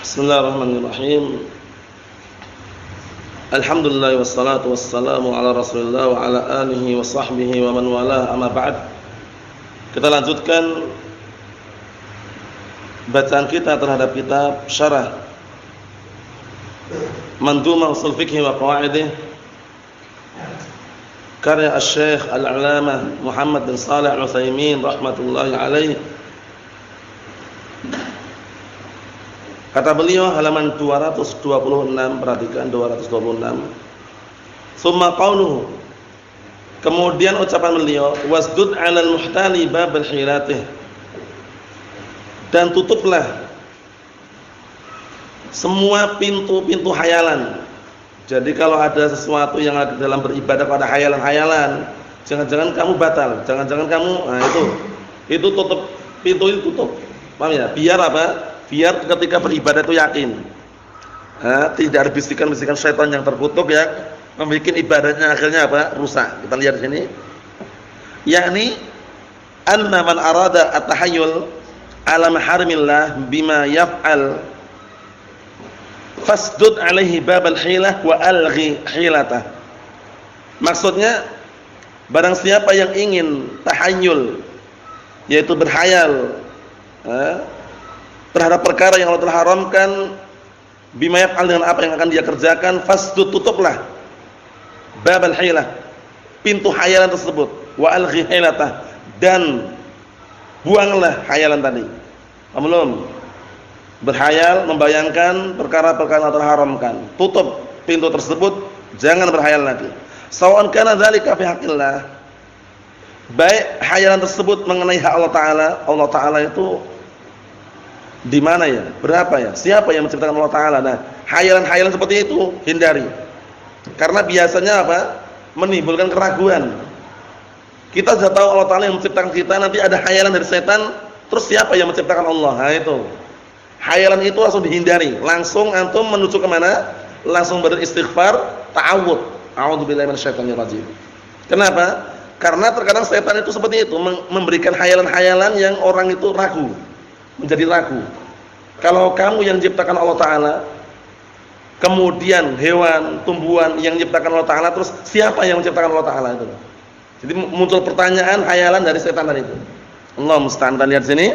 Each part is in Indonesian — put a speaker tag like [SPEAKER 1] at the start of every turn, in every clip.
[SPEAKER 1] Bismillahirrahmanirrahim. Alhamdulillah wassalatu wassalamu ala Rasulillah wa ala alihi wa sahbihi wa man walah, amma ba'd. Kita lanjutkan bacaan kita terhadap kitab Syarah Mandhumah Ushul Fiqh wa Qawaidih karya Asy-Syaikh Al-'Allamah Muhammad bin Shalih Al-Utsaimin rahmatullahi alaihi. Kata beliau halaman 226, perhatikan 226. Summa qauluhu, kemudian ucapan beliau, wasdud 'alal muhtali babal hilatih, dan tutuplah semua pintu-pintu hayalan. Jadi kalau ada sesuatu yang ada dalam beribadah pada hayalan-hayalan, jangan-jangan kamu batal, jangan-jangan kamu, itu tutup, pintu itu tutup. Paham ya? Biar apa? Biar ketika beribadah itu yakin. Tidak ada bisikan-bisikan syaitan yang terkutuk yang membuat ibadahnya akhirnya apa? Rusak. Kita lihat di sini. Yakni anna man arada at-tahayyul ala maharimillah bima yaf'al fasdud alaihi babal hilah wa alghi hilatah. Maksudnya barang siapa yang ingin tahayyul, yaitu berhayal terhadap perkara yang Allah telah haramkan, bima yaf'al, dengan apa yang akan dia kerjakan, fasdud, tutuplah babal hilah, pintu hayalan tersebut, wa alghi hilatah, dan buanglah hayalan tadi. Belum berhayal membayangkan perkara-perkara yang telah haramkan, tutup pintu tersebut, jangan berhayal lagi. Sawan kana dzalika fi haqqillah, baik hayalan tersebut mengenai hak Allah Ta'ala. Allah Ta'ala itu di mana ya? Berapa ya? Siapa yang menciptakan Allah Ta'ala? Nah, hayalan-hayalan seperti itu hindari. Karena biasanya apa? Menimbulkan keraguan. Kita sudah tahu Allah Ta'ala yang menciptakan kita, nanti ada hayalan dari setan, terus siapa yang menciptakan Allah? Nah itu. Hayalan itu langsung dihindari. Langsung antum menuju ke mana? Langsung beristighfar, ta'awudz. A'udzubillahi minasyaitonir rajim. Kenapa? Karena terkadang setan itu seperti itu, memberikan hayalan-hayalan yang orang itu ragu. Menjadi ragu. Kalau kamu yang ciptakan Allah Ta'ala, kemudian hewan, tumbuhan yang ciptakan Allah Ta'ala, terus siapa yang menciptakan Allah Ta'ala itu? Jadi muncul pertanyaan, hayalan dari setan tadi itu. Allah musta'an. Kita lihat sini.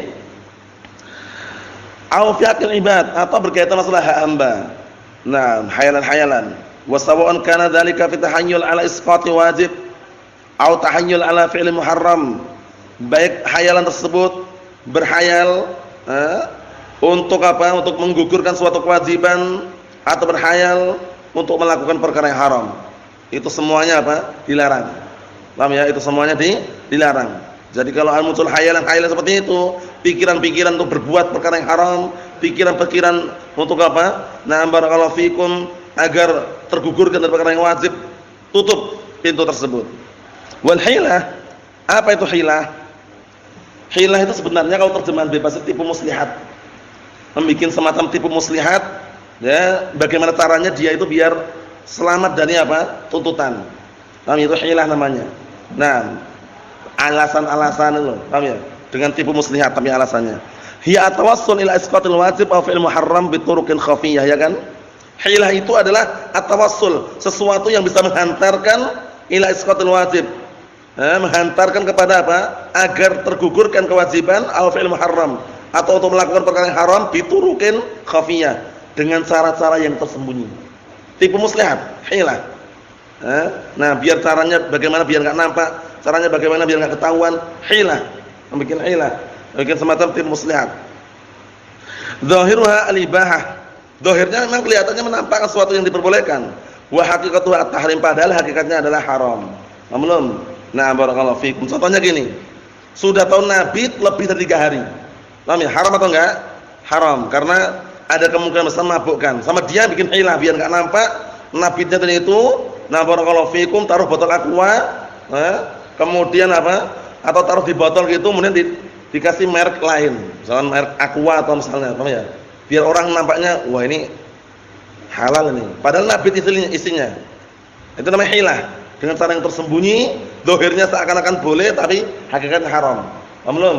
[SPEAKER 1] Au fi haqqil ibad, atau berkaitan masalah hak hamba. Nah, hayalan-hayalan. Wa sawa'un kana dzalika fi tahayyul ala isqati wajib au tahayyul ala fi'li muharram. Baik hayalan tersebut berhayal untuk apa? Untuk menggugurkan suatu kewajiban, atau berhayal untuk melakukan perkara yang haram. Itu semuanya apa? Dilarang. Paham ya? Itu semuanya dilarang. Jadi kalau muncul hayalan-hayalan seperti itu, pikiran-pikiran untuk berbuat perkara yang haram, pikiran-pikiran untuk apa? Nah, barakallahu fikum, agar tergugurkan dari perkara yang wajib, tutup pintu tersebut. Wal hilah, apa itu hilah? Hilah itu sebenarnya kalau terjemahan bebas tipu muslihat. Membikin semacam tipu muslihat, ya, bagaimana caranya dia itu biar selamat dari apa? Tuntutan. Paham, itu hilah namanya. Nah, alasan-alasan itu, paham ya? Dengan tipu muslihat tapi alasannya. Hiya atawassul ila isqatil wajib aw fi'il muharram bi turuqin khafiyah, ya kan? Hilah itu adalah atawassul, sesuatu yang bisa menghantarkan ila isqatil wajib. Menghantarkan kepada apa? Agar tergugurkan kewajiban aw fi'il muharram, atau untuk melakukan perkara yang haram bi turuqin khafiyah, dengan cara-cara yang tersembunyi. Tipu muslihat, hilah. Nah, biar caranya bagaimana biar enggak nampak, caranya bagaimana biar enggak ketahuan, hilah. Membikin hilah, membikin semacam tipu muslihat. Zahiruha al-ibahah. Zahirnya memang kelihatannya menampakkan sesuatu yang diperbolehkan. Wa haqiqatuha at-tahrim, padahal hakikatnya adalah haram. Belum. Nah, barakallahu fikum. Contohnya gini. Sudah tahu nabit lebih dari 3 hari. Paham ya? Haram atau enggak? Haram, karena ada kemungkinan besar mabukkan. Sama dia bikin hilah biar enggak nampak nabitnya tadi itu. Nah, barakallahu fikum, taruh botol aqua, kemudian apa? Atau taruh di botol gitu, kemudian dikasih merek lain, misalnya merek aqua atau misalnya, paham ya? Biar orang nampaknya, wah ini halal ini. Padahal nabit isinya. Itu namanya hilah. Dengan cara yang tersembunyi, zahirnya seakan-akan boleh tapi hakikatnya haram. Paham belum?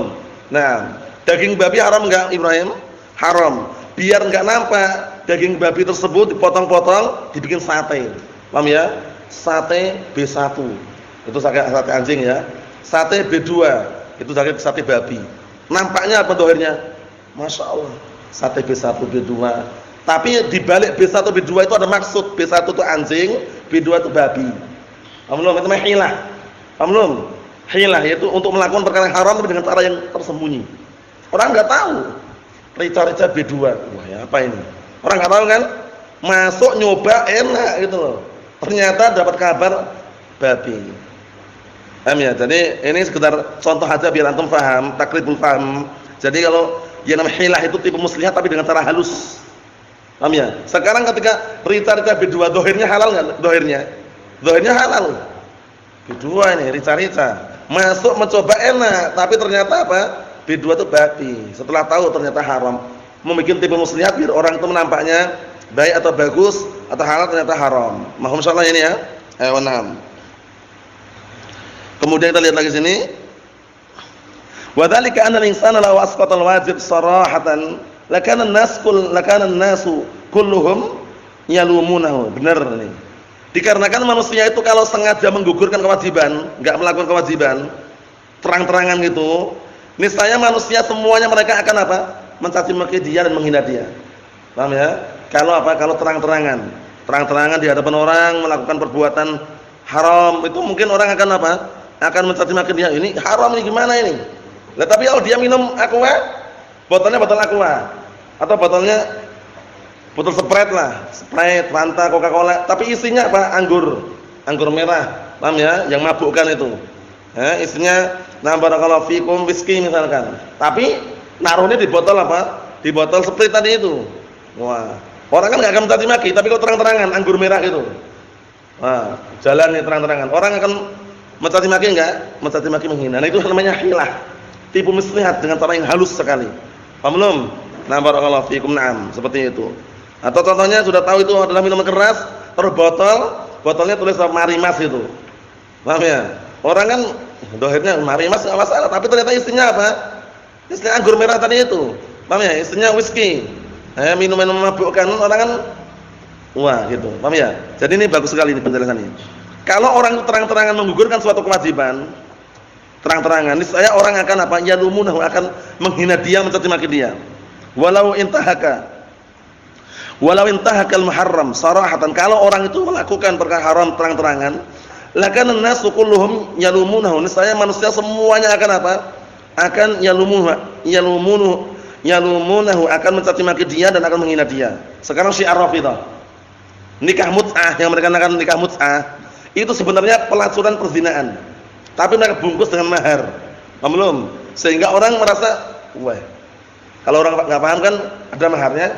[SPEAKER 1] Nah, daging babi haram enggak, Ibrahim? Haram. biar enggak nampak daging babi tersebut dipotong-potong, dibikin sate. Paham ya? Sate B1. Itu sate anjing ya. Sate B2, itu sate babi. Nampaknya apa dohirnya? Masya Allah. Sate B1, B2. Tapi di balik B1, B2 itu ada maksud. B1 itu anjing, B2 itu babi. Paham belum? Itu namanya hilah. Paham belum? Hilah yaitu untuk melakukan perkara yang haram tapi dengan cara yang tersembunyi. Orang enggak tahu. Rica-rica B2. Wah, ya apa ini? Orang enggak tahu kan? Masuk nyoba enak gitu loh. Ternyata dapat kabar babi. Paham ya? Jadi ini sekedar contoh aja biar antum paham, takribul paham. Jadi kalau yang namanya hilah itu tipu muslihat tapi dengan cara halus. Paham ya? Sekarang ketika rica-rica B2 dohirnya halal enggak? Dohirnya halal. B2 ini rica-rica. Masuk mencoba enak, tapi ternyata apa? B2 itu babi. Setelah tahu ternyata haram. Membuat tipu muslihat biar orang itu menampaknya baik atau bagus atau halal ternyata haram. Mohon insyaallah ini ya. Ayo 6. Kemudian kita lihat lagi sini. Wa dzalika anna al-insana law asqata al-wajib sarahatan lakana an-nasu kulluhum yalumunahu. Benar ini. Dikarenakan manusia itu kalau sengaja menggugurkan kewajiban, enggak melakukan kewajiban, terang-terangan gitu, niscaya manusia semuanya mereka akan apa? Mencaci maki dia dan menghina dia. Paham ya? Kalau apa? Kalau terang-terangan di hadapan orang melakukan perbuatan haram, itu mungkin orang akan apa? Akan mencaci maki dia. Ini haram ini gimana ini? Lah tapi kalau dia minum aqua, botolnya botol aqua atau botolnya botol Sprite lah, Sprite, Fanta, Coca-Cola, tapi isinya apa? Anggur merah. Paham ya? Yang mabukkan itu. Isinya barakallahu fikum whisky misalkan. Tapi naruhnya di botol apa? Di botol Sprite tadi itu. Wah, orang kan enggak akan mencaci maki, tapi kalau terang-terangan anggur merah itu. Wah, jalan nih terang-terangan. Orang akan mencaci maki enggak? Mencaci maki menghina. Nah, itu namanya hilah. Tipu muslihat dengan cara yang halus sekali. Paham belum? Barakallahu fikum. Naam, seperti itu. Atau contohnya sudah tahu itu adalah minuman keras, terus botolnya tulis Marimas gitu. Paham ya? Orang kan dohirnya Marimas enggak masalah, tapi ternyata isinya apa? Isinya anggur merah tadi itu. Paham ya? Isinya whisky. Minum-minum mabukkan orang kan wah gitu. Paham ya? Jadi ini bagus sekali ini penjelasannya. Kalau orang terang-terangan menggugurkan suatu kewajiban, terang-terangan, niscaya orang akan apa? Yalumunahu, akan menghina dia, mencaci maki dia. Walau intahakal muharram sarahatan, kalau orang itu melakukan perkara haram terang-terangan, lakana an-nasu kulluhum yalumunahu, niscaya manusia semuanya akan apa? Akan yalumunahu, akan mencaci maki dia dan akan menghina dia. Sekarang syiar Rafidhah, nikah mut'ah yang mereka namakan nikah mut'ah, itu sebenarnya pelacuran perzinaan, tapi mereka bungkus dengan mahar. Paham belum? Sehingga orang merasa, wah, kalau orang enggak paham kan ada maharnya.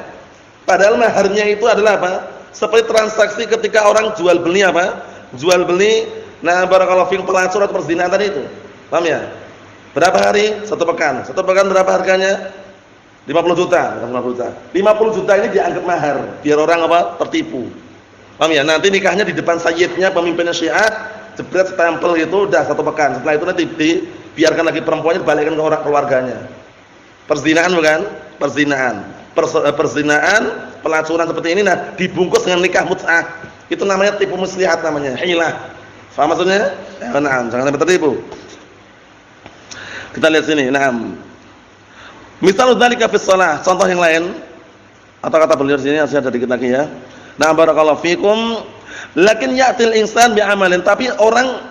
[SPEAKER 1] Padahal maharnya itu adalah apa? Seperti transaksi ketika orang jual beli apa? Jual beli, barakallahu fiikum, pelacur atau perzinahan tadi itu. Paham ya? Berapa hari? 1 pekan. 1 pekan berapa harganya? 50 juta. 50 juta ini dianggap mahar, biar orang apa? Tertipu. Paham ya? Nanti nikahnya di depan sayyidnya, pemimpinnya Syiah, jebret stempel itu udah 1 pekan. Setelah itu nanti biarkan lagi perempuannya dibalikkan ke orang keluarganya. Perzinahan bukan? Perzinahan, pelacuran seperti ini, nah dibungkus dengan nikah mut'ah. Itu namanya tipu muslihat, namanya hilah. Faham maksudnya? Nah, jangan sampai tertipu. Kita lihat sini. Nah, misal dzalika fi shalah, contoh yang lain. Atau kata beliau di sini masih ada dikit lagi ya. Nah, barakallahu fikum. Lakin ya'til insan bi amalin, tapi orang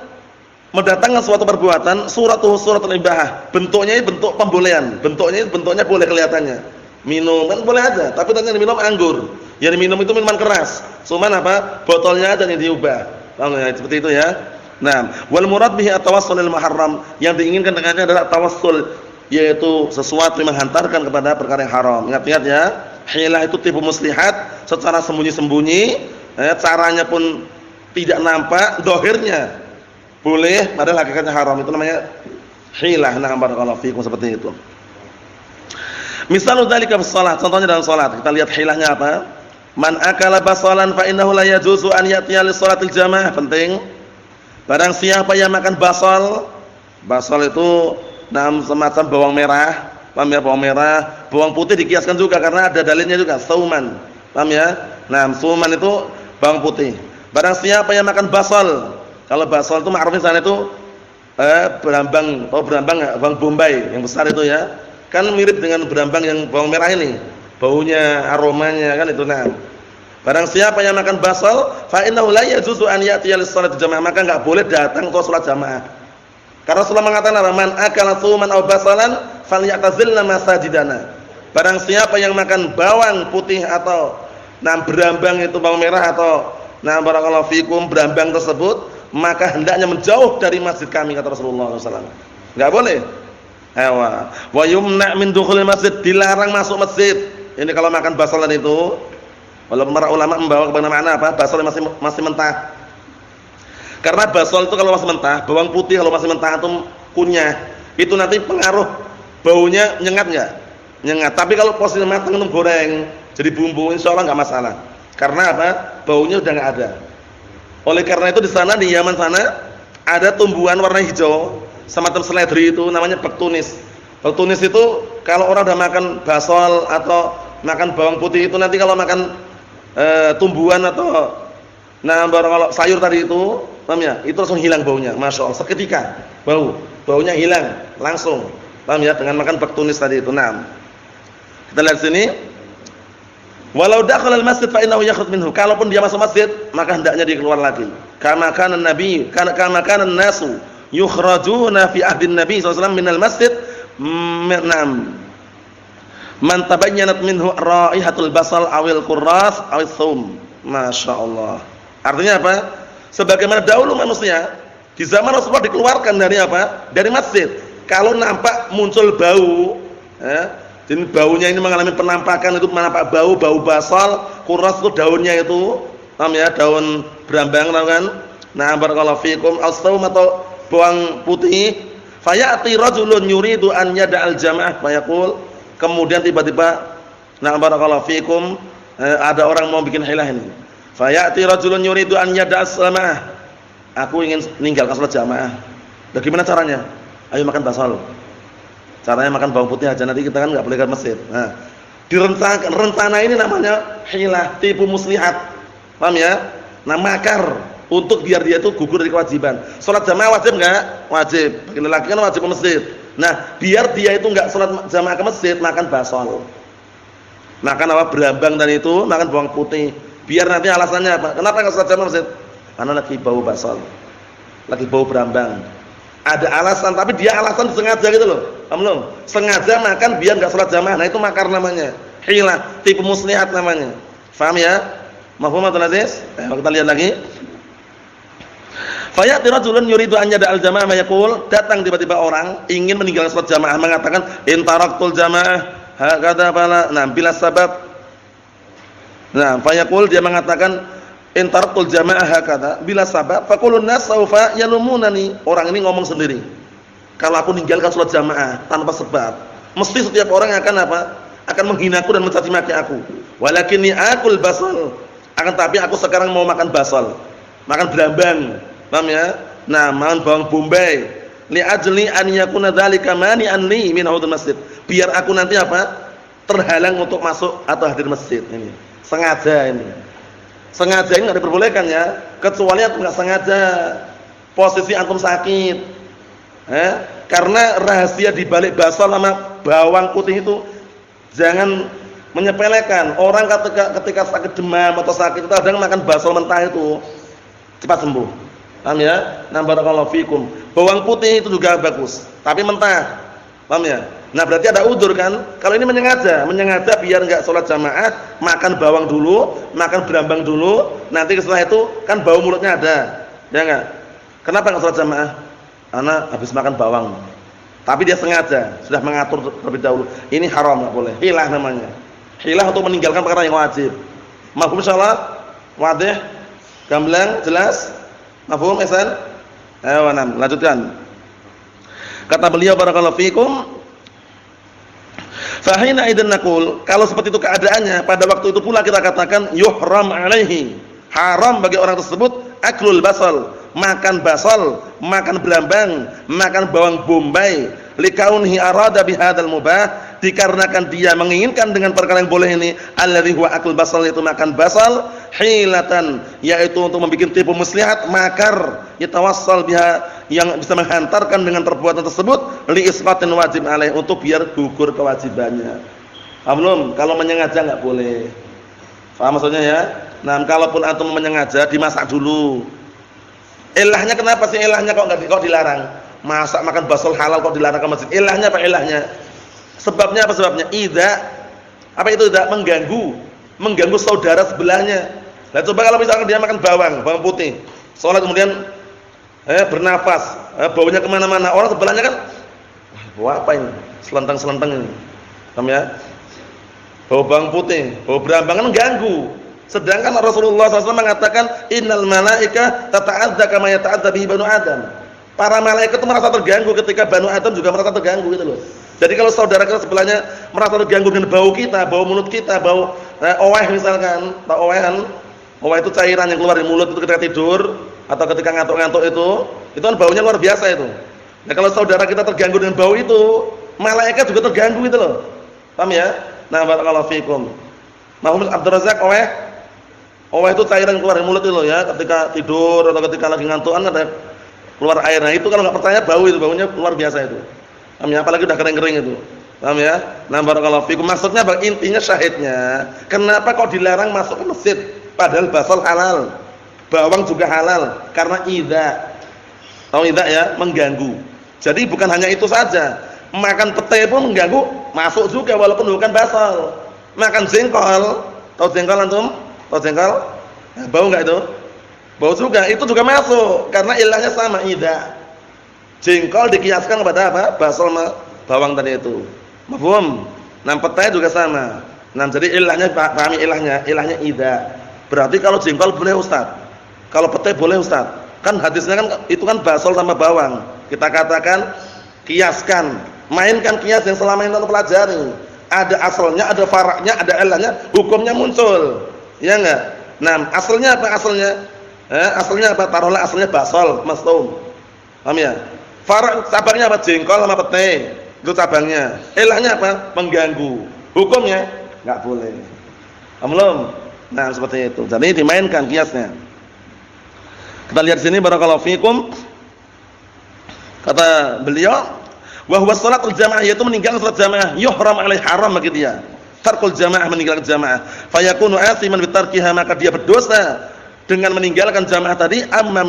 [SPEAKER 1] mendatangkan suatu perbuatan, suratul ibahah, bentuknya bentuk pembolehan, bentuknya boleh kelihatannya. Minum kan boleh aja, tapi ternyata minum anggur. Yang diminum itu minuman keras. Cuman apa? Botolnya aja yang diubah. Paham ya? Seperti itu ya. Nah, wal murad bihi at-tawassulul muharram, yang diinginkan dengannya adalah tawassul, yaitu sesuatu yang menghantarkan kepada perkara yang haram. Ingat-ingat ya, hilah itu tipu muslihat secara sembunyi-sembunyi, caranya pun tidak nampak, dohirnya boleh padahal hakikatnya haram. Itu namanya hilah. Nah, barakallahu fikum, seperti itu. Misalnya dzalika fi shalah, contohnya dalam salat. Kita lihat hilahnya apa? Man akala basalan fa innahu la yajuzu an ya'tiya li shalatil jamaah. Penting. Barang siapa yang makan basal itu semacam bawang merah, Paham ya? Bawang merah, bawang putih dikiaskan juga karena ada dalilnya juga, sauman. Paham ya? Nah, sauman itu bawang putih. Barang siapa yang makan basal. Kalau basal itu ma'ruf di sana itu berambang, tahu berambang enggak? Bawang bombay yang besar itu ya. Kan mirip dengan berambang yang bawang merah ini. Baunya, aromanya kan itu. Nah, barang siapa yang makan basal, fa innahu la yajuzu an ya'tiya lis-shalati jamaah, maka enggak boleh datang ke salat jamaah. Karena Rasulullah mengatakan, "Man akala thuman aw basalan falyatazilna masajidana." Barang siapa yang makan bawang putih atau berambang itu bawang merah atau barakallahu fikum berambang tersebut, maka hendaknya menjauh dari masjid kami, kata Rasulullah SAW. Enggak boleh. Wa yumna min dukhulil masjid, dilarang masuk masjid. Ini kalau makan basalan itu, walaupun para ulama membawa kepada makna apa? Basal masih mentah. Karena basal itu kalau masih mentah, bawang putih kalau masih mentah atau kunyah, itu nanti pengaruh baunya nyengat enggak? Nyengat. Tapi kalau posisi matang itu goreng, jadi bumbu, insyaallah enggak masalah. Karena apa? Baunya udah enggak ada. Oleh karena itu di sana, di Yaman sana ada tumbuhan warna hijau semacam seledri itu namanya bektunis. Bektunis itu kalau orang udah makan basal atau makan bawang putih itu nanti kalau makan tumbuhan atau kalau sayur tadi itu, paham ya? Itu langsung hilang baunya, Masya Allah, seketika baunya hilang langsung, paham ya? Dengan makan bektunis tadi itu. Nah, kita lihat sini. Walau dakhala al-masjid fa innahu yakhruj minhu. Kalaupun dia masuk masjid, maka hendaknya dia keluar lagi. Kama kana an-nabi, kama kana an-nasu yukhrajuna fi ahdi an-nabi sallallahu alaihi wasallam minal masjid. Man tabayyanat minhu raihatul basal awil qurras awis thum. Masyaallah. Artinya apa? Sebagaimana dahulu manusia di zaman Rasulullah dikeluarkan dari apa? Dari masjid. Kalau nampak muncul bau, jadi baunya ini mengalami penampakan, itu menampak bau basal, qurras itu daunnya itu, paham ya? Daun berambang tahu kan? Barakallahu fikum, as-saum atau bawang putih. Fayati rajulun yuridu an yada'al jamaah fayaqul, kemudian tiba-tiba barakallahu fikum, ada orang mau bikin hilah ini. Fayati rajulun yuridu an yada'as jamaah. Aku ingin meninggalkan salat jamaah. Bagaimana caranya? Ayo makan basal. Caranya makan bawang putih aja, nanti kita kan enggak boleh ke masjid. Nah, direncanakan, rencana ini namanya hilah, tipu muslihat. Paham ya? Makar untuk biar dia itu gugur dari kewajiban. Salat jamaah wajib enggak? Wajib. Bagi lelaki kan wajib ke masjid. Nah, biar dia itu enggak salat jamaah ke masjid, makan basal. Makan apa? Berambang dan itu, makan bawang putih. Biar nanti alasannya apa? Kenapa enggak salat jamaah masjid? Karena lagi bau basal. Lagi bau berambang. Ada alasan, tapi dia alasan sengaja gitu loh. Paham belum? Sengaja makan biar enggak salat jamaah. Nah, itu makar namanya. Hilah, tipu muslihat namanya. Paham ya? Mafhum atau aziz? Kita lihat lagi. Fayati rajulun yuridu an yada'al jamaah mayaqul, datang tiba-tiba orang ingin meninggalkan salat jamaah mengatakan in taraktul jamaah hakadha fala. Nah, bila sebab. Nah, fayaqul dia mengatakan in taraktul jamaah hakadha bila sabab faqulun nas saufa yalumunani. Orang ini ngomong sendiri. Kalau aku meninggalkan salat jamaah tanpa sebab, mesti setiap orang akan apa? Akan menghinaku dan mencaci maki aku. Walakinni akul basal. Akan tapi aku sekarang mau makan basal. Makan berambang. Paham ya? Nah, makan bawang bombay. Li ajli an yakuna dzalika mani'an li min haudul masjid. Biar aku nanti apa? Terhalang untuk masuk atau hadir masjid ini. Sengaja ini. Sengaja ini enggak diperbolehkan ya, kecuali antum enggak sengaja. Posisi antum sakit. Karena rahasia di balik basal sama bawang putih itu jangan menyepelekan. Orang ketika sakit demam atau sakit itu kadang makan basal mentah itu cepat sembuh. Paham ya? Barakallahu fikum. Bawang putih itu juga bagus, tapi mentah. Paham ya? Nah, berarti ada udzur kan? Kalau ini menyengaja biar enggak salat jamaah, makan bawang dulu, makan berambang dulu, nanti setelah itu kan bau mulutnya ada. Ya enggak? Kenapa enggak salat jamaah? Karena habis makan bawang. Tapi dia sengaja sudah mengatur terlebih dahulu. Ini haram, enggak boleh. Hilah namanya. Hilah untuk meninggalkan perkara yang wajib. Mafhum insyaallah? Wadih? Gamblang? Jelas? Mafhum ihsan? Ayo, lanjutkan. Kata beliau barakallahu fikum, fa hina idzan naqul, kalau seperti itu keadaannya, pada waktu itu pula kita katakan yuhram alaihi, haram bagi orang tersebut aklul basal, makan basal, makan berambang, makan bawang bombay, likaunhi arada bihadzal mubah, dikarenakan dia menginginkan dengan perkara yang boleh ini, alladzi huwa akul basal, itu makan basal, hilatan, yaitu untuk membuat tipu muslihat, makar, yatawassal biha, yang bisa menghantarkan dengan perbuatan tersebut li isqatin wajib alaih, untuk biar gugur kewajibannya. Paham belum? Kalau menyengaja enggak boleh. Paham maksudnya ya? Nah, kalaupun antum menyengaja, dimasak dulu. Ilahnya kenapa sih ilahnya kok dilarang? Masak makan basal halal kok dilarang ke masjid? Ilahnya apa ilahnya? Sebabnya apa sebabnya? Apa itu tidak mengganggu saudara sebelahnya. Nah, coba kalau misalkan dia makan bawang putih, sholat kemudian bernafas, baunya kemana-mana, orang sebelahnya kan, wah apa ini? Selentang-selentang ini. Paham ya? Bau bawang putih, bau berambang kan mengganggu. Sedangkan Rasulullah SAW mengatakan, innal malaika tata'adza kama yata'adza bihi banu Adam. Para malaikat itu merasa terganggu ketika Banu Adam juga merasa terganggu gitu loh. Jadi kalau saudara kita sebelahnya merasa terganggu dengan bau kita, bau mulut kita, bau oweh misalkan, tahu owehan? Oweh itu cairan yang keluar dari mulut itu ketika tidur atau ketika ngantuk-ngantuk itu kan baunya luar biasa itu. Nah, kalau saudara kita terganggu dengan bau itu, malaikat juga terganggu gitu loh. Paham ya? Nah, barakallahu fikum. Muhammad Abdul Razak, oweh itu cairan keluar dari mulut itu loh ya, ketika tidur atau ketika lagi ngantukan ada keluar air. Nah, itu kalau enggak percaya bau itu, baunya luar biasa itu. Paham ya? Apalagi udah kering-kering itu. Paham ya? Nah, barakallahu fikum. Maksudnya intinya syahidnya, kenapa kok dilarang masuk ke masjid padahal basal halal, bawang juga halal? Karena tahu ya, mengganggu. Jadi bukan hanya itu saja. Makan pete pun mengganggu, masuk juga walaupun bukan basal. Makan jengkol, tahu jengkol antum? Tahu jengkol? Ya, bau enggak itu? Bau juga, itu juga masuk karena ilahnya sama, Jengkol dikiaskan kepada apa? Basal sama bawang tadi itu. Mafhum? Nah, petai juga sama. Nah, jadi ilahnya, pahami ilahnya berarti kalau jengkol boleh Ustaz. Kalau petai boleh Ustaz. Kan hadisnya kan itu kan basal sama bawang. Kita katakan kiaskan, mainkan kias yang selama ini kita pelajari. Ada asalnya, ada faraknya, ada ilahnya, hukumnya muncul. Ya enggak? Nah, asalnya apa asalnya? Asalnya apa? Taruhlah asalnya basal, mastum. Paham ya? Farak cabangnya apa? Jengkol sama pete. Itu cabangnya. Ilahnya apa? Mengganggu. Hukumnya enggak boleh. Paham belum? Nah, seperti itu. Jadi dimainkan kiasnya. Kita lihat sini barakallahu fikum. Kata beliau, wa huwa shalatul jamaah, yaitu meninggalkan salat jamaah, yuhram alaihi, haram bagi dia. Tarkul jamaah, meninggalkan jamaah. Fayakunu asiman bi tarkiha, maka dia berdosa dengan meninggalkan jamaah tadi. Amma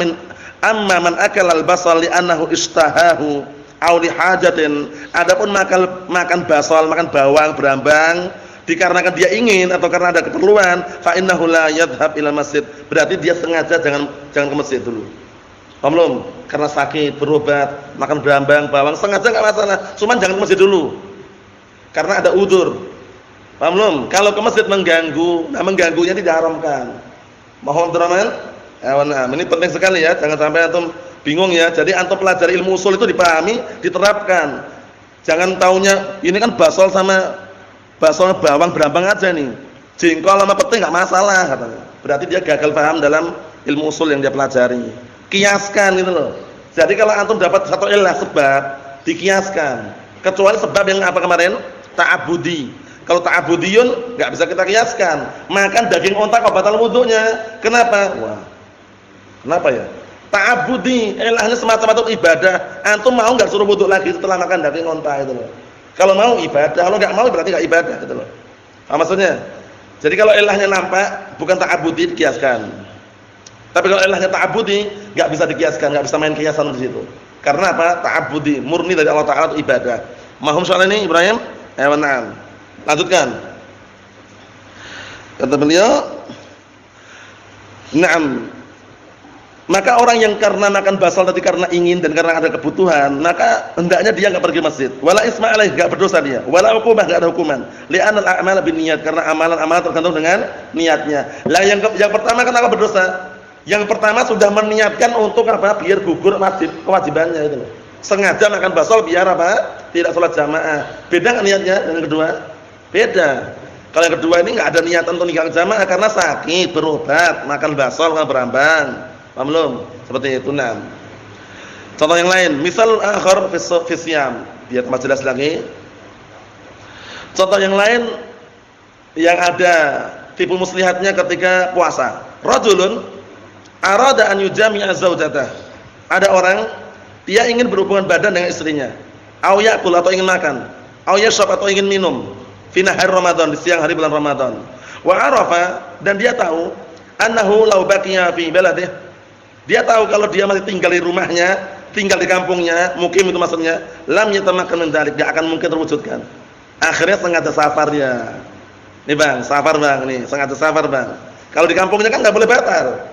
[SPEAKER 1] man akala al-basal li'annahu istahahu aw li hajatin. Adapun makan basal, makan bawang berambang dikarenakan dia ingin atau karena ada keperluan, fa innahu la yadhhab ila masjid. Berarti dia sengaja jangan ke masjid dulu. Paham belum? Karena sakit, berobat, makan berambang, bawang, sengaja enggak masalah. Cuman jangan ke masjid dulu. Karena ada udzur. Paham belum? Kalau ke masjid mengganggu, nah mengganggunya diharamkan. Mohon teman-teman, ini penting sekali ya, jangan sampai antum bingung ya. Jadi antum pelajari ilmu usul itu dipahami, diterapkan. Jangan taunya ini kan basal sama bawang berambang aja nih. Jengkol sama pete enggak masalah katanya. Berarti dia gagal paham dalam ilmu usul yang dia pelajari. Kiaskan gitu loh. Jadi kalau antum dapat satu ilah sebab, dikiaskan. Kecuali sebab yang apa kemarin? Ta'abudi. Kalau ta'abudiyun enggak bisa kita kiaskan. Makan daging unta kok batal wudunya. Kenapa? Wah. Kenapa ya? Ta'abudi, ilahnya semacam itu ibadah. Antum mau enggak suruh wudu lagi setelah makan daging unta itu loh. Kalau mau ibadah, kalau enggak mau berarti enggak ibadah gitu loh. Apa maksudnya? Jadi kalau ilahnya nampak bukan ta'abudi, dikiaskan. Tapi kalau ilahnya ta'abudi enggak bisa dikiaskan, enggak bisa main kiasan di situ. Karena apa? Ta'abudi, murni dari Allah Taala, itu ibadah. Mahum soal ini Ibrahim? Na'am. Lanjutkan. Kata beliau, "Na'am." Maka orang yang karena makan basal tadi karena ingin dan karena ada kebutuhan, maka hendaknya dia enggak pergi masjid. Wala isma alaih, enggak berdosa dia. Wala uqubah, enggak ada hukuman. Li'anal a'mal binniyat, karena amalan-amalan tergantung dengan niatnya. Lah yang pertama kenapa berdosa? Yang pertama sudah meniatkan untuk apa? Biar gugur kewajibannya itu loh. Sengaja makan basal biar apa? Tidak sholat jamaah. Beda enggak niatnya dengan kedua? Beda. Kalau yang kedua ini enggak ada niatan untuk nikah jamaah karena sakit, berobat, makan basal sama berambang. Paham belum? Seperti itu. Nah, contoh yang lain, misal akhar fi siyam, biar tambah jelas lagi. Contoh yang lain yang ada tipu muslihatnya ketika puasa. Rajulun arada an yujami'a zaujatah. Ada orang dia ingin berhubungan badan dengan istrinya. Au ya'kul atau ingin makan, au yashrab atau ingin minum fi nahar Ramadan, di siang hari bulan Ramadan. Wa arafa, dan dia tahu annahu law baqiya fi baladih. Dia tahu kalau dia masih tinggal di rumahnya, tinggal di kampungnya, mukim itu maksudnya, lam yatamakkan min dzalik, enggak akan mungkin terwujudkan. Akhirnya sengaja safar dia. Nih Bang, safar Bang nih, sengaja safar Bang. Kalau di kampungnya kan enggak boleh batal.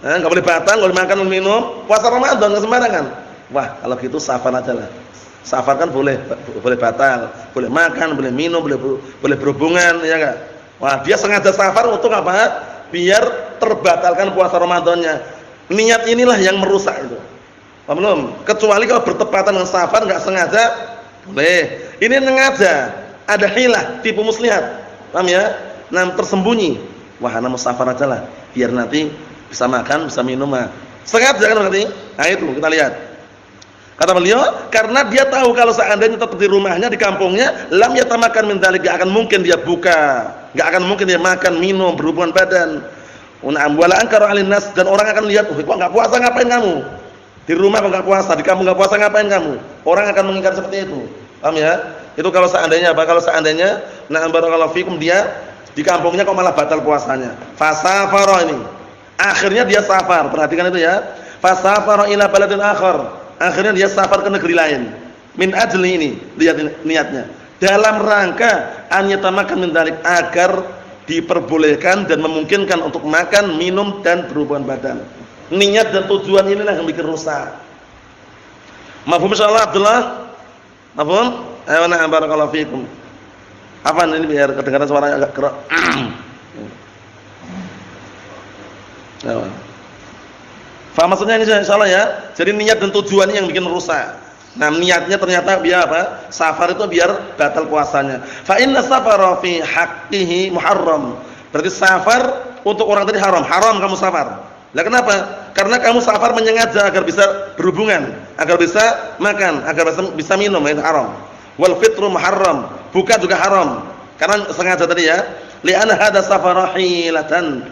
[SPEAKER 1] Enggak boleh batal, enggak boleh makan dan minum, puasa Ramadan enggak sembarangan. Wah, kalau gitu safar aja lah. Safar kan boleh batal, boleh makan, boleh minum, boleh berhubungan, ya enggak? Wah, dia sengaja safar untuk apa? Biar terbatalkan puasa Ramadannya. Niat inilah yang merusak itu. Paham belum? Kecuali kalau bertepatan dengan safar enggak sengaja, boleh. Ini sengaja, ada hilah, tipu muslihat. Paham ya? Nah, tersembunyi. Wah, ana mau safar aja lah, biar nanti bisa makan, bisa minum mah. Sengaja kan berarti? Nah, itu kita lihat. Kata beliau, karena dia tahu kalau seandainya tetap di rumahnya, di kampungnya, lam yatamakan min dzalik, enggak akan mungkin dia buka, enggak akan mungkin dia makan, minum, berhubungan badan. Wala ankara 'alin nas, dan orang akan lihat, "Oh, kok enggak puasa ngapain kamu? Di rumah kok enggak puasa, di kampung enggak puasa ngapain kamu?" Orang akan mengingkar seperti itu. Paham ya? Itu kalau seandainya apa? Kalau seandainya barakallahu fikum dia di kampungnya kok malah batal puasanya. Fasafara ini. Akhirnya dia safar. Perhatikan itu ya. Fasafara ila baladin akhar. Akhirnya dia safar ke negeri lain. Min ajli ini, lihat niatnya. Dalam rangka an yatamakan min dzalik, agar diperbolehkan dan memungkinkan untuk makan, minum dan berhubungan badan. Niat dan tujuan inilah yang bikin rusak. Mafhum insyaallah Abdullah? Mafhum? Ayo na barakallahu fikum. Apa ini biar kedengaran suaranya agak kerak. Nah. Faham maksudnya ini insyaallah ya. Jadi niat dan tujuannya yang bikin rusak. Nah, niatnya ternyata biar apa? Safar itu biar batal puasanya. Fa inna safara fi haqqihi muharram. Berarti safar untuk orang tadi haram. Haram kamu safar. Lah kenapa? Karena kamu safar menyengaja agar bisa berhubungan, agar bisa makan, agar bisa minum, itu haram. Wal fitru muharram. Buka juga haram. Karena sengaja tadi ya. Li'anna hadza safara hilatun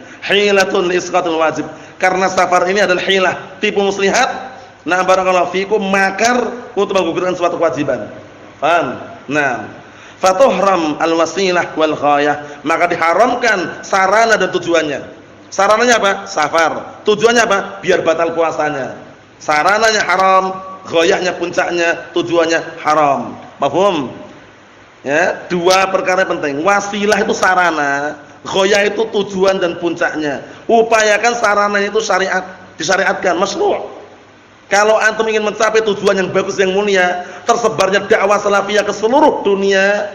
[SPEAKER 1] li isqatil wajib. Karena safar ini adalah hilah, tipu muslihat. Nah, barakallahu fikum, makar untuk menggugurkan suatu kewajiban. Paham? Nah, fatuhram al-wasilah wal ghayah, maka diharamkan sarana dan tujuannya. Sarananya apa? Safar. Tujuannya apa? Biar batal puasanya. Sarananya haram, ghayahnya puncaknya, tujuannya haram. Paham? Ya, dua perkara penting. Wasilah itu sarana, ghayah itu tujuan dan puncaknya. Upayakan sarananya itu disyariatkan, masyru'. Kalau antum ingin mencapai tujuan yang bagus, yang mulia, tersebarnya dakwah salafiyah ke seluruh dunia,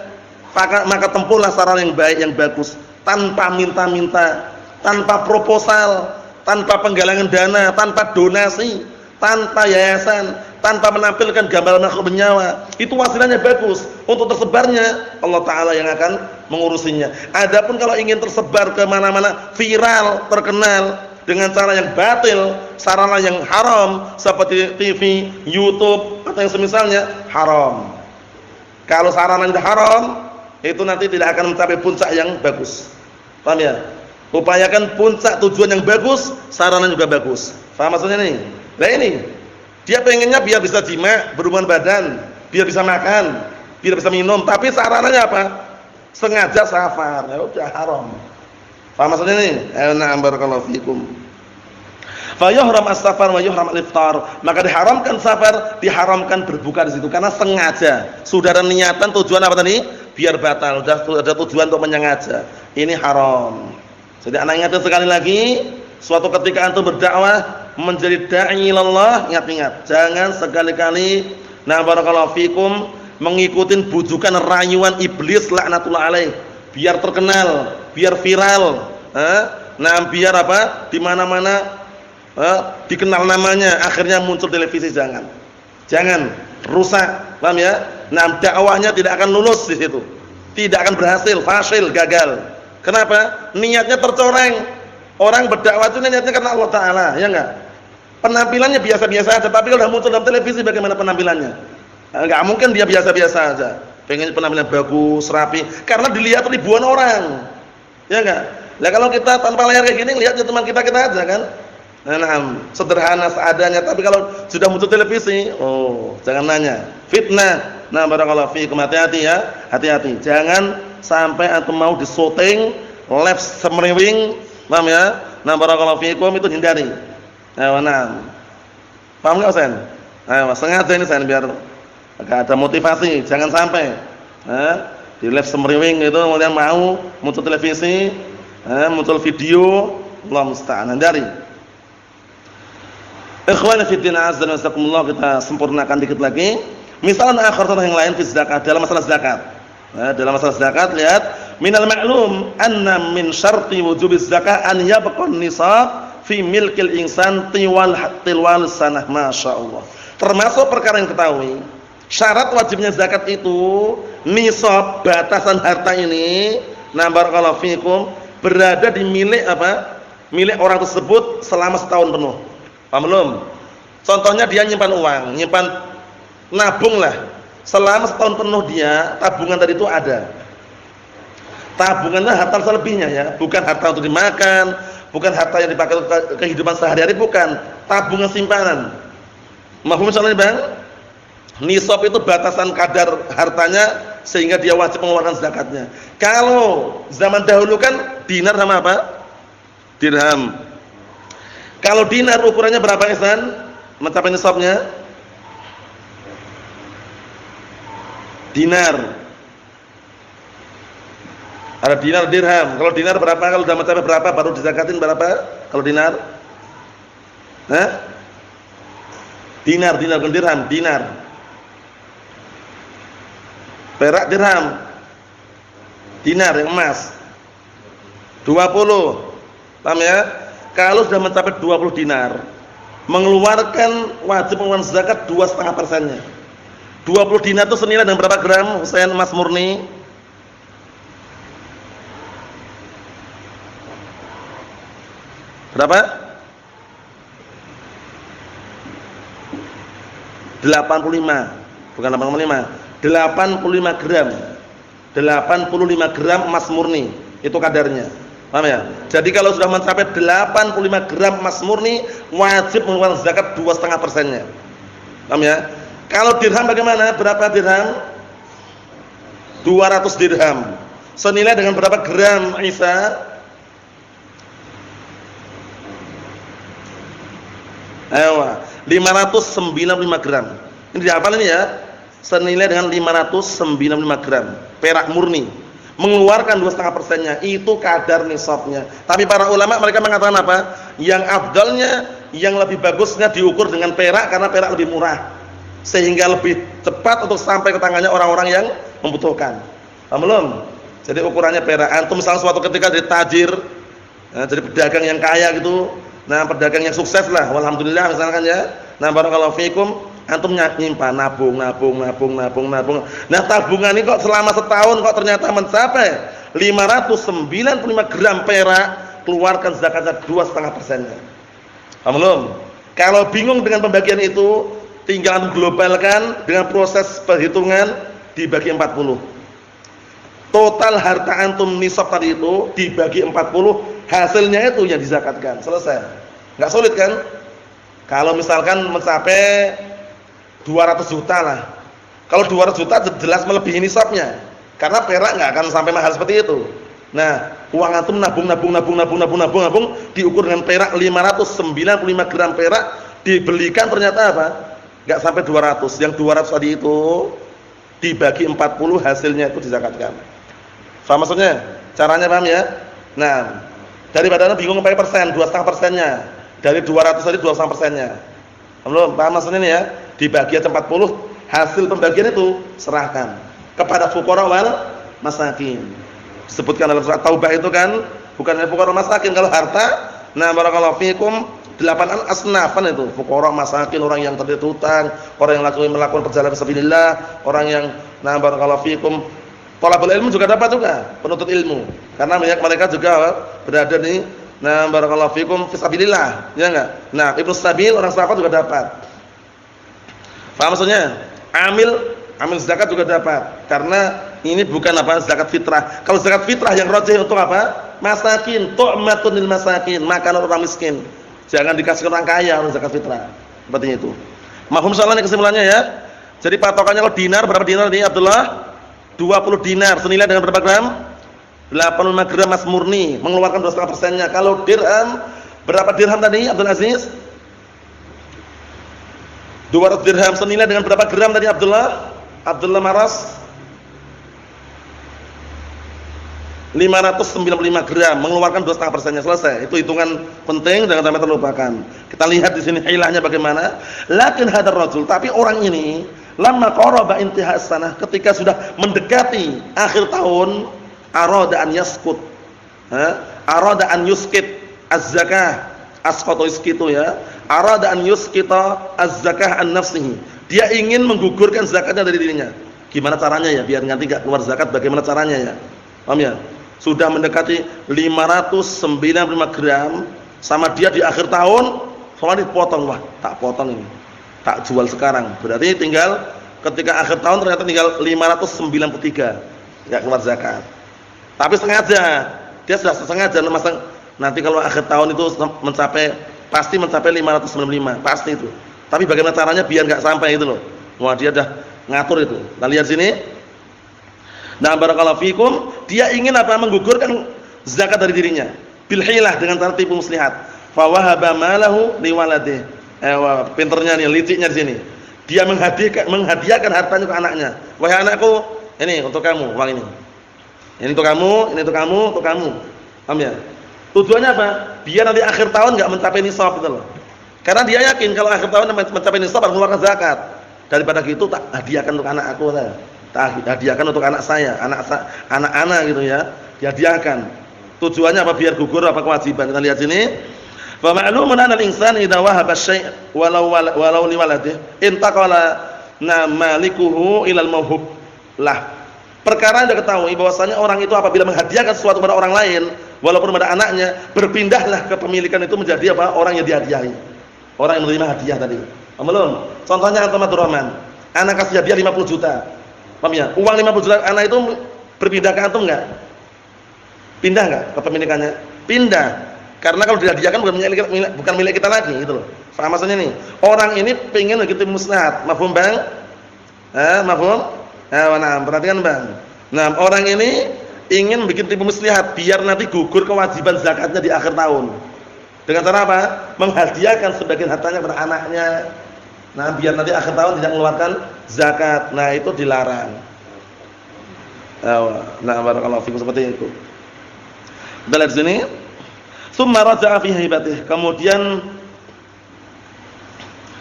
[SPEAKER 1] maka tempuhlah sarana yang baik, yang bagus, tanpa minta-minta, tanpa proposal, tanpa penggalangan dana, tanpa donasi, tanpa yayasan, tanpa menampilkan gambar makhluk bernyawa. Itu wasilahnya bagus. Untuk tersebarnya Allah Ta'ala yang akan mengurusinya. Adapun kalau ingin tersebar ke mana-mana, viral, terkenal dengan cara yang batil, sarana yang haram seperti TV, YouTube atau yang semisalnya, haram. Kalau sarana yang haram, itu nanti tidak akan mencapai puncak yang bagus. Paham ya? Upayakan puncak tujuan yang bagus, sarana juga bagus. Paham maksudnya nih? Nah ini, dia pengennya biar bisa jima, berhubungan badan, biar bisa makan, biar bisa minum, tapi sarananya apa? Sengaja safar, ya udah haram. Paham maksudnya nih? Na'am barakallahu fikum. Fa yuhram as-safar wa yuhram al-iftar. Maka diharamkan safar, diharamkan berbuka di situ karena sengaja. Sudah ada niatan, tujuan apa tadi? Biar batal. Sudah ada tujuan untuk menyengaja. Ini haram. Jadi anak ingatkan sekali lagi, suatu ketika antum berdakwah menjadi dai ilallah, ingat-ingat, jangan sekali-kali barakallahu fikum mengikuti bujukan rayuan iblis laknatullah alaih. Biar terkenal, biar viral, biar apa? Di mana-mana dikenal namanya, akhirnya muncul televisi, jangan. Jangan, rusak, paham ya? Nah, dakwahnya tidak akan lulus di situ. Tidak akan berhasil, fasil, gagal. Kenapa? Niatnya tercoreng. Orang berdakwah itu niatnya karena Allah Ta'ala, ya enggak? Penampilannya biasa-biasa aja, tapi kalau sudah muncul dalam televisi bagaimana penampilannya? Enggak mungkin dia biasa-biasa aja. pengen penampilan bagus, rapi, karena dilihat ribuan orang. Ya enggak? Lah kalau kita tanpa layar kayak gini lihat teman kita aja kan. Nah, sederhana seadanya, tapi kalau sudah muncul televisi, oh, jangan nanya. Fitnah. Nah, barakallahu fiikum, hati-hati ya. Hati-hati. Jangan sampai antum mau disyuting live semriwing, paham ya? Nah, barakallahu fiikum, itu hindari. Nah. Paham enggak, Ustaz? Ayo, sengaja ini saya biar agak ada motivasi, jangan sampai di live semriwing itu kemudian mau muncul televisi, muncul video, Allah musta'an. Hindari. Ikhwani fi din, azza wa jazakumullah, kita sempurnakan dikit lagi. Misalnya akhir contoh yang lain fi zakat, dalam masalah zakat. Dalam masalah zakat, lihat, minal ma'lum anna min syarti wujubiz zakah an yabqa nisab fi milkil insan tiwal sanah, masyaallah. Termasuk perkara yang ketahui, syarat wajibnya zakat itu nisab, batasan harta ini, nah barakallahu fikum, berada di milik apa? Milik orang tersebut selama setahun penuh. Paham belum? Contohnya dia nyimpan uang, nyimpan nabung lah. Selama setahun penuh dia tabungan tadi itu ada. Tabungannya harta selebihnya ya, bukan harta untuk dimakan, bukan harta yang dipakai untuk kehidupan sehari-hari, bukan. Tabungan simpanan. Mahfum soalnya Bang? Nisab itu batasan kadar hartanya sehingga dia wajib mengeluarkan zakatnya. Kalau zaman dahulu kan dinar sama apa? Dirham. Kalau dinar ukurannya berapa Ihsan? Mencapai nisabnya? Dinar. Ada dinar, dirham. Kalau dinar berapa? Kalau sudah mencapai berapa baru dizakatin berapa? Kalau dinar? Dinar, bukan dirham, dinar. Perak dirham. Dinar yang emas. 20. Paham ya? Kalau sudah mencapai 20 dinar, mengeluarkan wajib mengeluarkan zakat 2,5%-nya. 20 dinar itu senilai dengan berapa gram, Husain Mas Murni? Berapa? 85. Bukan 85. 85 gram. 85 gram emas murni. Itu kadarnya. Paham ya? Jadi kalau sudah mencapai 85 gram emas murni, wajib mengeluarkan zakat 2,5%-nya. Paham ya? Kalau dirham bagaimana? Berapa dirham? 200 dirham. Senilai dengan berapa gram, Isa? Ayo, 595 gram. Ini dihafal ini ya. Senilai dengan 595 gram perak murni. Mengeluarkan 2,5%-nya, itu kadar nisabnya. Tapi para ulama mereka mengatakan apa? Yang afdalnya, yang lebih bagusnya diukur dengan perak karena perak lebih murah. Sehingga lebih cepat untuk sampai ke tangannya orang-orang yang membutuhkan. Paham belum? Jadi ukurannya perak. Antum misalnya suatu ketika jadi tajir, jadi pedagang yang kaya gitu. Nah, pedagang yang sukses lah, alhamdulillah misalkan ya. Nah, barakallahu fikum, antum nyimpan, nabung. Nah, tabungan ini kok selama setahun kok ternyata mencapai 595 gram perak, keluarkan zakatnya 2,5%-nya. Paham belum? Kalau bingung dengan pembagian itu, tinggal globalkan dengan proses perhitungan dibagi 40. Total harta antum nisab tadi itu dibagi 40, hasilnya itu yang dizakatkan. Selesai. Enggak sulit kan? Kalau misalkan mencapai 200 juta lah. Kalau 200 juta jelas melebihi nisabnya. Karena perak enggak akan sampai mahal seperti itu. Nah, uang antum nabung diukur dengan perak 595 gram perak, dibelikan ternyata apa? Enggak sampai 200. Yang 200 tadi itu dibagi 40, hasilnya itu dizakatkan. Paham maksudnya? Caranya paham ya? Nah, daripada bingung pakai persen, 2,5%-nya. Dari 200 tadi 2,5%-nya. Belum paham maksudnya ini ya? Dibagi aja 40, hasil pembagian itu serahkan kepada fuqara wal masakin. Disebutkan dalam surat Taubah itu kan, bukan fuqara masakin kalau harta. Nah, barakallahu fikum, 8 asnafan itu, fuqara masakin, orang yang terlilit hutang, orang yang melakukan perjalanan sabilillah, orang yang nah barakallahu fikum thalabul ilmu juga dapat juga, penuntut ilmu. Karena mereka juga berada di nah barakallahu fikum fisabilillah, ya enggak? Nah, Ibnu Sabil orang sahabat juga dapat. Paham maksudnya? Amil amil zakat juga dapat. Karena ini bukan apa zakat fitrah. Kalau zakat fitrah yang rajih untuk apa? Masakin, tu'matun lil masakin, makanan orang miskin. Jangan dikasih orang kaya untuk zakat fitrah. Seperti itu. Mahfum soalnya kesimpulannya ya. Jadi patokannya kalau dinar, berapa dinar nih Abdullah? 20 dinar senilai dengan berapa gram? 85 gram emas murni, mengeluarkan 2,5%-nya. Kalau dirham, berapa dirham tadi Abdul Aziz? 200 dirham senilai dengan berapa gram tadi Abdullah? Abdullah Maras? 595 gram, mengeluarkan 2,5%-nya. Selesai. Itu hitungan penting, jangan sampai terlupakan. Kita lihat di sini hilahnya bagaimana. Lakin hadar rajul, tapi orang ini lamma qaraba intihas sanah, ketika sudah mendekati akhir tahun, arada an yaskut. Arada an yuskit az-zakah. Asqata yuskitu ya. Arada an yuskita az-zakah an nafsihi. Dia ingin menggugurkan zakatnya dari dirinya. Gimana caranya ya biar nanti enggak keluar zakat, bagaimana caranya ya? Paham ya? Sudah mendekati 595 gram sama dia di akhir tahun, soalnya dipotong. Wah, tak potong ini. Tak jual sekarang. Berarti tinggal ketika akhir tahun ternyata tinggal 593. Enggak keluar zakat. Tapi sengaja. Dia sudah sengaja memasang nanti kalau akhir tahun itu pasti mencapai 595, pasti itu. Tapi bagaimana caranya biar enggak sampai itu loh. Wah, dia dah ngatur itu. Kita lihat sini. Nah, barakallahu fikum, dia ingin apa? Menggugurkan zakat dari dirinya. Bil hilah, dengan cara tipu muslihat. Fa wahaba malahu liwaladihi. Pinternya nih, liciknya di sini. Dia menghadiahkan hartanya ke anaknya. Wahai anakku, ini untuk kamu, uang ini. Ini untuk kamu, ini untuk kamu, untuk kamu. Paham ya? Tujuannya apa? Biar nanti akhir tahun enggak mencapai nisab itu loh. Karena dia yakin kalau akhir tahun mencapai nisab harus mengeluarkan zakat. Daripada gitu tak hadiahkan untuk anak aku saya. Tak hadiahkan untuk anak saya, anak-anak gitu ya. Dihadiahkan. Tujuannya apa? Biar gugur apa kewajiban. Kita lihat sini. Fa ma'lumun anna al-insana idza wahaba syai' walau li waladihi intaqala malikuhu ila al-mawhub lah. Perkara yang diketahui bahwasanya orang itu apabila menghadiahkan sesuatu kepada orang lain walaupun pada anaknya, berpindahlah kepemilikan itu menjadi apa? Orang yang dihadiahi. Orang yang menerima hadiah tadi. Paham belum? Contohnya antum Abdurrahman, anak kasih hadiah 50 juta. Paham ya? Uang 50 juta anak itu berpindah ke antum enggak? Pindah enggak kepemilikannya? Pindah. Karena kalau dihadiahkan bukan milik kita lagi gitu loh. Paham maksudnya nih? Orang ini pengen begitu musnad. Mafhum, Bang? Mafhum? Nah, perhatikan, Bang. Nah, orang ini ingin bikin tipu muslihat biar nanti gugur kewajiban zakatnya di akhir tahun. Dengan cara apa? Menghadiahkan sebagian hartanya kepada anaknya. Nah, biar nanti akhir tahun tidak mengeluarkan zakat. Nah, itu dilarang. Nah, barakallahu fikum seperti itu. Kita lihat sini. Tsumma raja'a fi hibatihi. Kemudian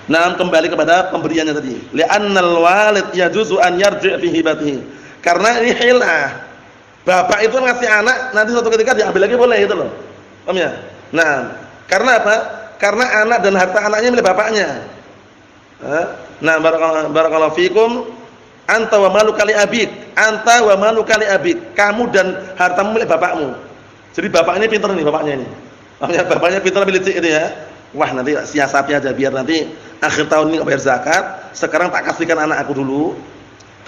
[SPEAKER 1] kembali kepada pemberiannya tadi. Li'annal walid yajuzu an yarji' fi hibatihi. Karena ini hilah. Bapak itu ngasih anak, nanti suatu ketika diambil lagi boleh itu loh. Paham ya? Nah, karena apa? Karena anak dan harta anaknya milik bapaknya. Nah, barakallahu fikum, anta wa malu kali abik. Anta wa malu kali abik. Kamu dan hartamu milik bapakmu. Jadi bapak ini pintar nih, bapaknya ini. Paham ya? Bapaknya pintar milik itu ya. Wah, nanti siasati aja biar nanti akhir tahun ini enggak bayar zakat. Sekarang tak kasihkan anak aku dulu.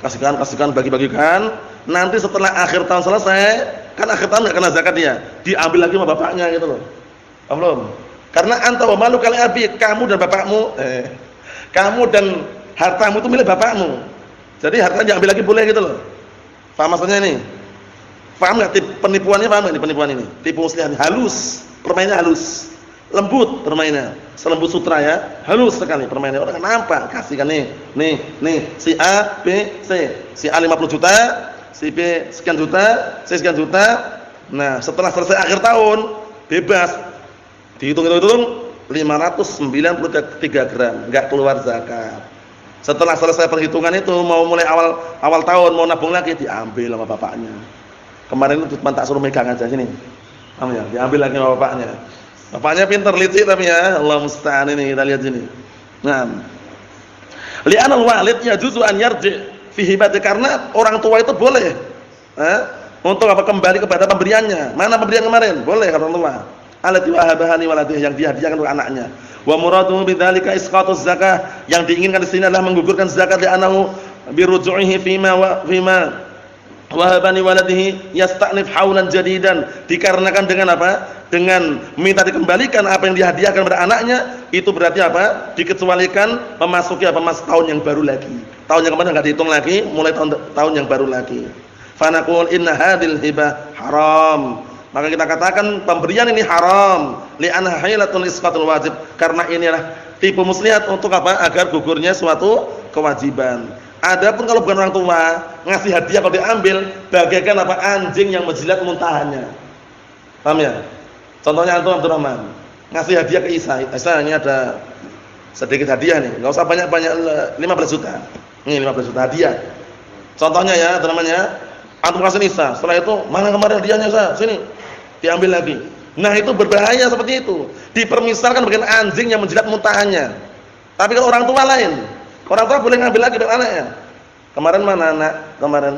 [SPEAKER 1] Kasihkan, bagi-bagikan. Nanti setelah akhir tahun selesai, kan akhir tahun enggak kena zakat dia. Diambil lagi sama bapaknya gitu loh. Paham belum? Karena anta wa malu kali abik, kamu dan bapakmu, kamu dan hartamu itu milik bapakmu. Jadi hartanya diambil lagi boleh gitu loh. Paham maksudnya ini? Paham enggak penipuannya? Paham enggak ini penipuan ini? Tipu muslihat halus, permainannya halus. Lembut permainnya, selembut sutra ya, halus sekali permainnya. Orang nampak, kasihkan nih, si A, B, C. Si A 50 juta, si B sekian juta, C sekian juta. Nah, setelah selesai akhir tahun, bebas. Dihitung-hitung 593 gram, enggak keluar zakat. Setelah selesai perhitungan itu, mau mulai awal tahun mau nabung lagi, diambil sama bapaknya. Kemarin itu cuma tak suruh megang aja sini. Paham ya? Diambil lagi sama bapaknya. Bapaknya pintar licik tapi ya, Allah musta'an ini kita lihat sini. Nah, li'anal walid yajuzu an yarji' fi hibati, karena orang tua itu boleh untuk apa? Kembali kepada pemberiannya. Mana pemberian kemarin? Boleh kata orang tua. Allati wahabaha li waladihi, yang dihadiahkan untuk anaknya. Wa muraduhu bidzalika isqatuz zakah, yang diinginkan di sini adalah menggugurkan zakat li'annahu biruju'ihi fima wahabani waladihi yasta'nif haulan jadidan, dikarenakan dengan apa? Dengan minta dikembalikan apa yang dihadiahkan pada anaknya, itu berarti apa? Dikecualikan memasuki apa? Tahun yang baru lagi. Tahun yang kemarin enggak dihitung lagi, mulai tahun yang baru lagi. Fa naqul inna hadhil hibah haram. Maka kita katakan pemberian ini haram, li'anna hailatul isqatul wajib, karena ini adalah tipu muslihat untuk apa? Agar gugurnya suatu kewajiban. Adapun kalau bukan orang tua, ngasih hadiah kalau diambil bagaikan apa? Anjing yang menjilat muntahannya. Paham ya? Contohnya antum Abdurrahman, ngasih hadiah ke Isa. Isa ini ada sedikit hadiah nih, enggak usah banyak-banyak, 15 juta. Ini 15 juta hadiah. Contohnya ya, namanya antum kasih Isa. Setelah itu, mana kemarin hadiahnya Isa? Sini. Diambil lagi. Nah, itu berbahaya seperti itu. Dipermisalkan bagian anjing yang menjilat muntahannya. Tapi kalau orang tua lain, orang tua boleh ngambil lagi dari anaknya. Kemarin mana anak? Kemarin.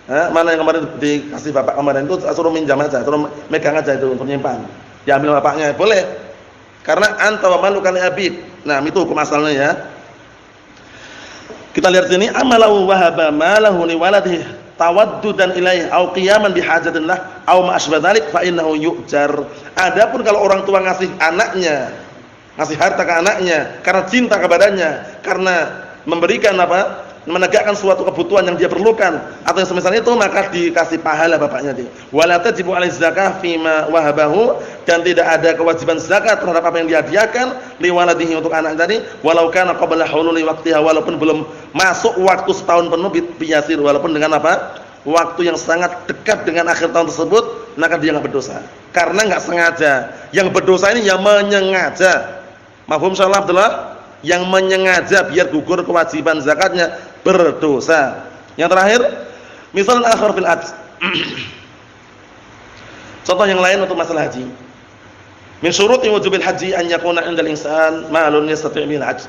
[SPEAKER 1] Mana yang kemarin dikasih bapak kemarin itu, suruh minjam aja, suruh megang aja itu untuk nyimpan. Diambil bapaknya, boleh. Karena anta wa malukan abid. Nah, itu hukum asalnya ya. Kita lihat sini, amalahu wahaba malahu li waladihi tawaddudan ilaihi au qiyaman bihajatin lah au ma asbah dzalik fa innahu yu'jar. Adapun kalau orang tua ngasih anaknya, ngasih harta ke anaknya karena cinta kepadanya, karena memberikan apa? Menegakkan suatu kebutuhan yang dia perlukan atau yang semisal itu, maka dikasih pahala bapaknya dia. Wala tajibu alaihi zakah fima wahabahu, dan tidak ada kewajiban zakat terhadap apa yang dihadiahkan li waladihi untuk anak tadi, walau kana qabla hululi waqtiha, walaupun belum masuk waktu setahun penuh biyasir, walaupun dengan apa? Waktu yang sangat dekat dengan akhir tahun tersebut, maka dia enggak berdosa. Karena enggak sengaja. Yang berdosa ini yang menyengaja. Mafhum insyaallah Abdullah? Yang menyengaja biar gugur kewajiban zakatnya berdosa. Yang terakhir, misalnya akhir fil hajj. Contoh yang lain untuk masalah haji. Min syuruti wujubil haji an yakuna 'indal insan ma'lun yastati' bil hajj.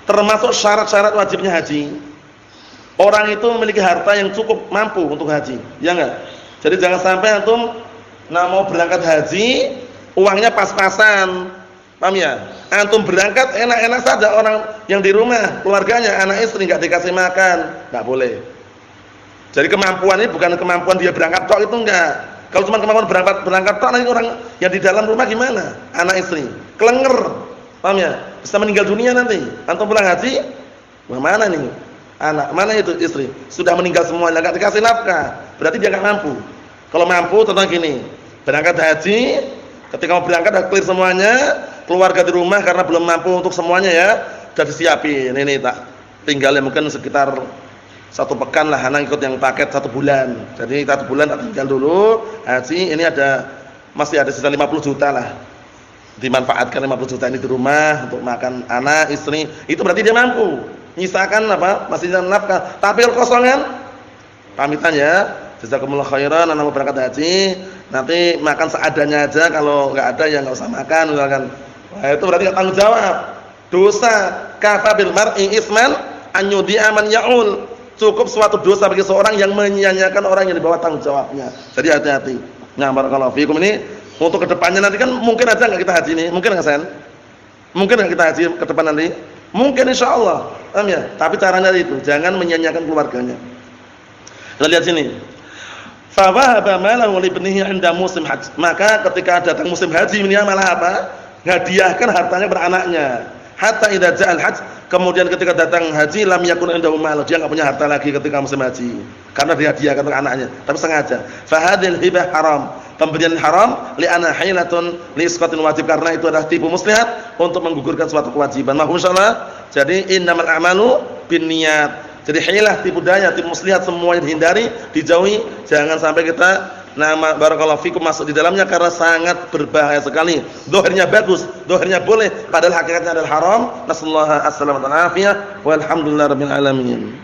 [SPEAKER 1] Termasuk syarat-syarat wajibnya haji, orang itu memiliki harta yang cukup mampu untuk haji. Ya enggak? Jadi jangan sampai antum mau berangkat haji, uangnya pas-pasan. Paham ya? Antum berangkat enak-enak saja, orang yang di rumah, keluarganya, anak istri enggak dikasih makan, enggak boleh. Jadi kemampuan ini bukan kemampuan dia berangkat tok, itu enggak. Kalau cuma kemampuan berangkat tok, nanti orang yang di dalam rumah gimana? Anak istri, kelenger. Paham ya? Bisa meninggal dunia nanti. Antum pulang haji, mana nih? Anak, mana itu istri? Sudah meninggal semuanya, enggak dikasih nafkah. Berarti dia enggak mampu. Kalau mampu contoh gini, berangkat haji, ketika mau berangkat sudah clear semuanya, keluarga di rumah karena belum mampu untuk semuanya ya, sudah disiapin. Ini tak tinggalnya mungkin sekitar 1 pekan lah, anak ikut yang paket 1 bulan. Jadi 1 bulan tak tinggal dulu haji, ini masih ada sisa 50 juta lah. Dimanfaatkan 50 juta ini di rumah untuk makan anak, istri. Itu berarti dia mampu. Nyisakan apa? Masih nafkah. Tapi kalau kosongan, pamitan ya. Jazakumullah khairan, anak mau berangkat haji, nanti makan seadanya aja, kalau enggak ada ya enggak usah makan misalkan. Nah, itu berarti enggak tanggung jawab. Dosa kafa bil mar'i isman an yudi'a man ya'ul. Cukup suatu dosa bagi seorang yang menyia-nyiakan orang yang di bawah tanggung jawabnya. Jadi hati-hati. Nah, barakallahu fikum, ini untuk kedepannya nanti kan mungkin aja enggak kita haji ini, mungkin enggak Sen? Mungkin enggak kita haji ke depan nanti? Mungkin insyaallah. Paham ya? Tapi caranya itu, jangan menyia-nyiakan keluarganya. Kita lihat sini. Fa wahaba malahu li ibnihi 'inda musim haji. Maka ketika datang musim haji, dia malah apa? Hadiahkan hartanya kepada anaknya. Hatta idza ja'al hajj, kemudian ketika datang haji lam yakun indahu mal, dia enggak punya harta lagi ketika musim haji karena dihadiahkan ke anaknya, tapi sengaja. Fa hadhil hibah haram. Pemberian haram li'anna hailatun li isqatin wajib, karena itu adalah tipu muslihat untuk menggugurkan suatu kewajiban. Mahum insyaallah. Jadi innamal a'malu binniyat. Jadi hilah, tipu daya, tipu muslihat semuanya dihindari, dijauhi. Jangan sampai kita barakallahu fikum masuk di dalamnya, karena sangat berbahaya sekali. Zahirnya bagus, zahirnya boleh, padahal hakikatnya adalah haram. Nasallahu alaihi wasallam. Walhamdulillahirabbil alamin.